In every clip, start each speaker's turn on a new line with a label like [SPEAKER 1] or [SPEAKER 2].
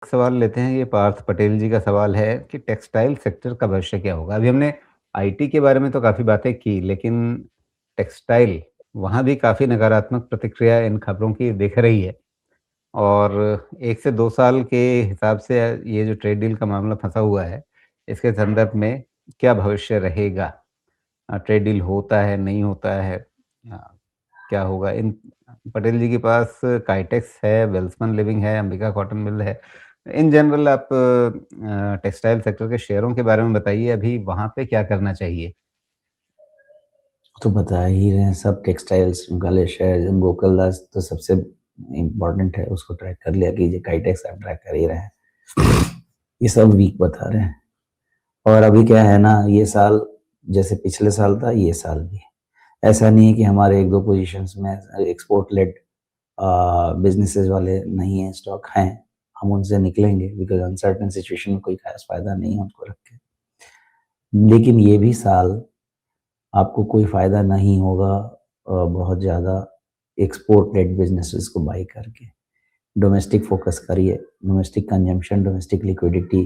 [SPEAKER 1] सवाल लेते हैं, ये पार्थ पटेल जी का सवाल है कि टेक्सटाइल सेक्टर का भविष्य क्या होगा? अभी हमने आईटी के बारे में तो काफ़ी बातें की, लेकिन टेक्सटाइल, वहाँ भी काफ़ी नकारात्मक प्रतिक्रिया इन खबरों की दिख रही है और 1 से 2 साल के हिसाब से ये जो ट्रेड डील का मामला फँसा हुआ है, इसके संदर्भ में क्या भविष्य रहेगा? ट्रेड डील होता है, नहीं होता है? अ, क्या होगा? इन पटेल जी के पास काइटेक्स है, वेल्सपन लिविंग है, अंबिका कॉटन मिल है। इन जनरल आप टेक्सटाइल सेक्टर के शेयरों के बारे में बताइए, अभी वहाँ पे क्या करना चाहिए?
[SPEAKER 2] तो बता ही रहे हैं सब टेक्सटाइल्स वाले शेयर। गोकुलदास तो सबसे इम्पोर्टेंट है, उसको ट्रैक कर लिया कीजिए। काइटेक्स आप ट्रैक कर ही रहे हैं, ये सब वीक बता रहे हैं। और अभी क्या है ना, ये साल जैसे पिछले साल था, ये साल भी ऐसा नहीं है कि हमारे एक दो पोजीशंस में एक्सपोर्ट लेड बिजनेसेस वाले नहीं है, स्टॉक हैं, हम उनसे निकलेंगे बिकॉज अनसर्टेन सिचुएशन में कोई खास फायदा नहीं है उनको रख के। लेकिन ये भी साल आपको कोई फ़ायदा नहीं होगा बहुत ज़्यादा एक्सपोर्ट लेड बिजनेसेस को बाई करके। डोमेस्टिक फोकस करिए, domestic consumption, domestic liquidity,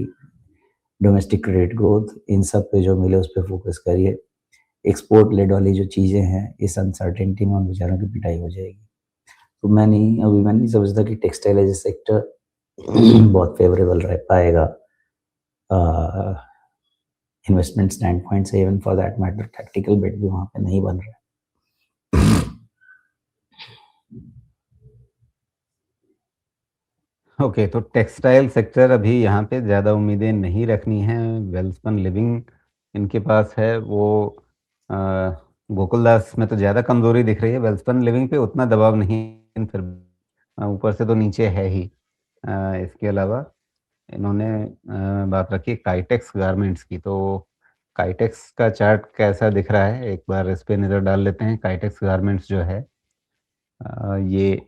[SPEAKER 2] domestic credit growth, इन सब पे जो मिले उस पे फोकस करिए। एक्सपोर्ट लेड वाली जो चीज़ें हैं, इस अनसर्टेनिटी में उन बेचारों की पिटाई हो जाएगी। तो मैं नहीं समझता कि टेक्सटाइल एज ए सेक्टर बहुत फेवरेबल रह पाएगा इन्वेस्टमेंट स्टैंड पॉइंट से। Even for that matter tactical bet भी वहाँ पे नहीं बन रहा है।
[SPEAKER 1] ओके, तो टेक्सटाइल सेक्टर अभी यहाँ पे ज़्यादा उम्मीदें नहीं रखनी हैं। वेल्सपन लिविंग इनके पास है, वो अ, गोकुलदास में तो ज़्यादा कमज़ोरी दिख रही है, वेल्सपन लिविंग पे उतना दबाव नहीं है, फिर ऊपर से तो नीचे है ही। इसके अलावा इन्होंने बात रखी काइटेक्स गारमेंट्स की, तो काइटेक्स का चार्ट कैसा दिख रहा है? एक बार इस पे नज़र डाल लेते हैं। काइटेक्स गारमेंट्स जो है ये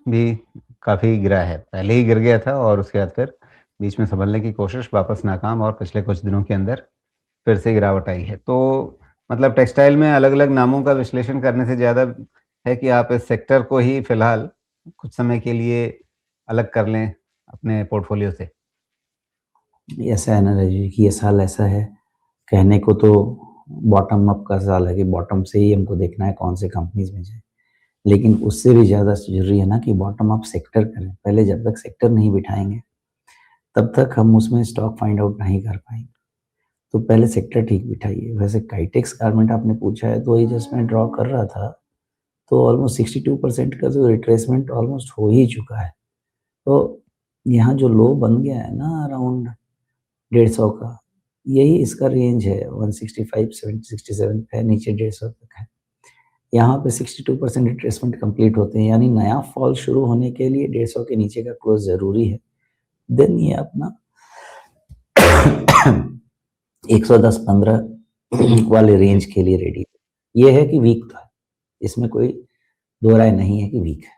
[SPEAKER 1] भी काफ़ी गिरा है। पहले ही गिर गया था और उसके बाद फिर बीच में सँभलने की कोशिश, वापस नाकाम और पिछले कुछ दिनों के अंदर फिर से गिरावट आई है। तो मतलब टेक्सटाइल में अलग-अलग नामों का विश्लेषण करने से ज़्यादा है कि आप इस सेक्टर को ही फ़िलहाल कुछ समय के लिए अलग कर लें अपने पोर्टफ़ोलियो से।
[SPEAKER 2] ऐसा है ना राजीव कि ये साल ऐसा है, कहने को तो बॉटम अप का साल है कि बॉटम से ही हमको देखना है कौन से कंपनीज में जाए, लेकिन उससे भी ज़्यादा जरूरी है ना कि बॉटम अप सेक्टर करें। पहले जब तक सेक्टर नहीं बिठाएंगे तब तक हम उसमें स्टॉक फाइंड आउट नहीं कर पाएंगे। तो पहले सेक्टर ठीक बिठाइए। वैसे काइटेक्स गारमेंट आपने पूछा है, तो ये जस्ट मैं ड्रॉ कर रहा था, तो ऑलमोस्ट 62% का जो रिट्रेसमेंट ऑलमोस्ट हो ही चुका है। तो यहाँ जो लो बन गया है ना अराउंड 150 का, यही इसका रेंज है। 165 67 है, नीचे 150 तक है। यहाँ पे 62% रिट्रेसमेंट कंप्लीट होते हैं, यानी नया फॉल शुरू होने के लिए 150 के नीचे का क्लोज जरूरी है। देन ये अपना 110-15 वाले रेंज के लिए रेडी। ये है कि वीक था, इसमें कोई दो राय नहीं है कि वीक है।